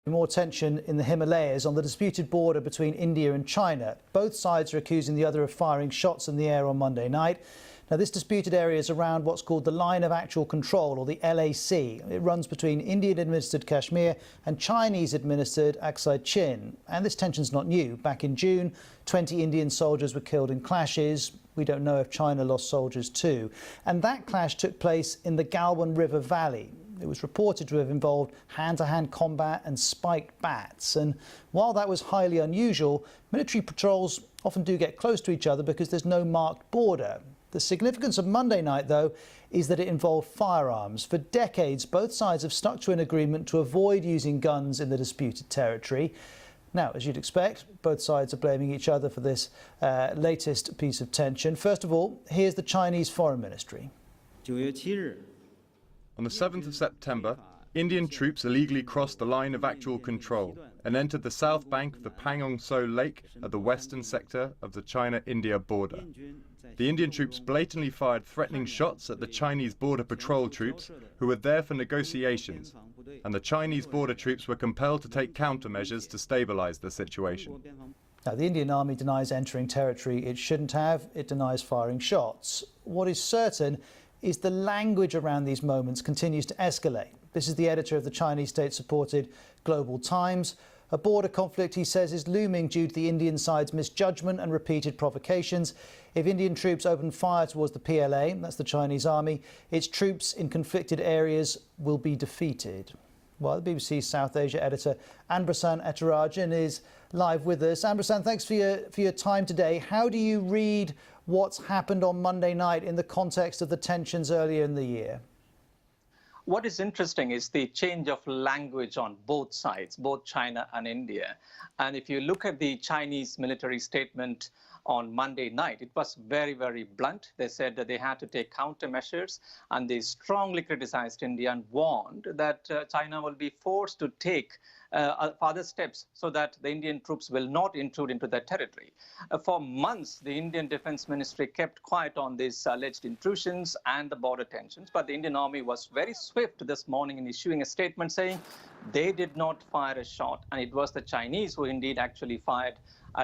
More tension in the Himalayas on the disputed border between India and China. Both sides are accusing the other of firing shots in the air on Monday night. Now, this disputed area is around what's called the Line of Actual Control, or the LAC. It runs between Indian-administered Kashmir and Chinese-administered Aksai Chin. And this tension's not new. Back in June, 20 Indian soldiers were killed in clashes. We don't know if China lost soldiers too. And that clash took place in the Galwan River Valley. It was reported to have involved hand-to-hand combat and spiked bats. And while that was highly unusual, military patrols often do get close to each other because there's no marked border. The significance of Monday night, though, is that it involved firearms. For decades, both sides have stuck to an agreement to avoid using guns in the disputed territory. Now, as you'd expect, both sides are blaming each other for this latest piece of tension. First of all, here's the Chinese Foreign Ministry. On the 7th of September, Indian troops illegally crossed the line of actual control and entered the south bank of the Pangong So Lake at the western sector of the China-India border. The Indian troops blatantly fired threatening shots at the Chinese border patrol troops who were there for negotiations, and the Chinese border troops were compelled to take countermeasures to stabilize the situation. Now, the Indian Army denies entering territory it shouldn't have. It denies firing shots. What is certain is the language around these moments continues to escalate. This is the editor of the Chinese state-supported Global Times. A border conflict, he says, is looming due to the Indian side's misjudgment and repeated provocations. If Indian troops open fire towards the PLA, that's the Chinese army, its troops in conflicted areas will be defeated. Well, the BBC South Asia editor Anbrasan Etarajan is live with us. Anbrasan, thanks for your time today. How do you read what's happened on Monday night in the context of the tensions earlier in the year? What is interesting is the change of language on both sides, both China and India. And if you look at the Chinese military statement on Monday night, it was very, very blunt. They said that they had to take countermeasures, and they strongly criticized India and warned that China will be forced to take further steps so that the Indian troops will not intrude into their territory. For months, the Indian Defense Ministry kept quiet on these alleged intrusions and the border tensions, but the Indian Army was very swift this morning in issuing a statement saying they did not fire a shot, and it was the Chinese who indeed actually fired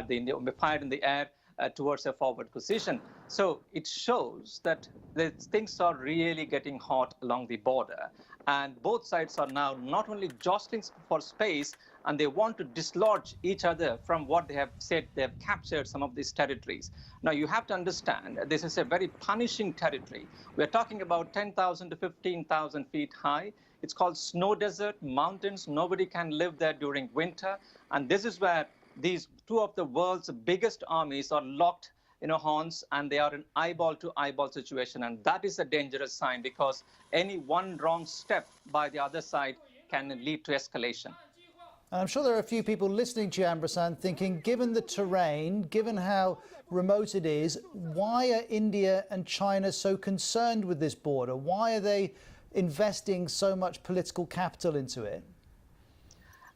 in the air towards a forward position. So it shows that things are really getting hot along the border. And both sides are now not only jostling for space, and they want to dislodge each other from what they have said they have captured some of these territories. Now, you have to understand, this is a very punishing territory. We're talking about 10,000 to 15,000 feet high. It's called snow desert, mountains. Nobody can live there during winter. And this is where these two of the world's biggest armies are locked horns, and they are an eyeball-to-eyeball situation. And that is a dangerous sign, because any one wrong step by the other side can lead to escalation. I'm sure there are a few people listening to you, Anbrasan, thinking, given the terrain, given how remote it is, why are India and China so concerned with this border? Why are they investing so much political capital into it?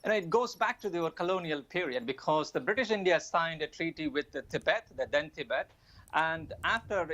And it goes back to the colonial period, because the British India signed a treaty with the then Tibet, and after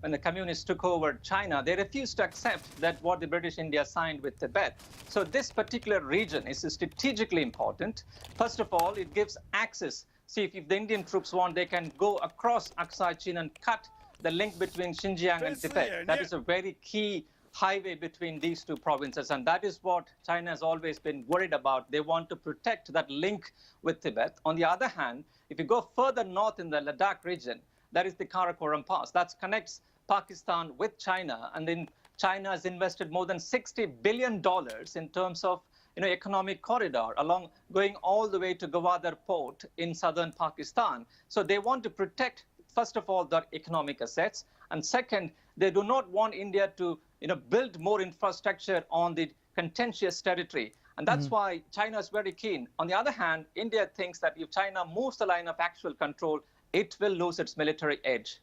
when the communists took over China, they refused to accept that what the British India signed with Tibet. So this particular region is strategically important. First of all, it gives access. See, if the Indian troops want, they can go across Aksai Chin and cut the link between Xinjiang and Tibet. That is a very key highway between these two provinces, and that is what China has always been worried about. They want to protect that link with Tibet. On the other hand, if you go further north in the Ladakh region, that is the Karakoram Pass that connects Pakistan with China, and then China has invested more than $60 billion in terms of economic corridor going all the way to Gwadar port in southern Pakistan. So they want to protect, first of all, their economic assets, and second, they do not want India to build more infrastructure on the contentious territory. And that's why China is very keen. On the other hand, India thinks that if China moves the line of actual control, it will lose its military edge.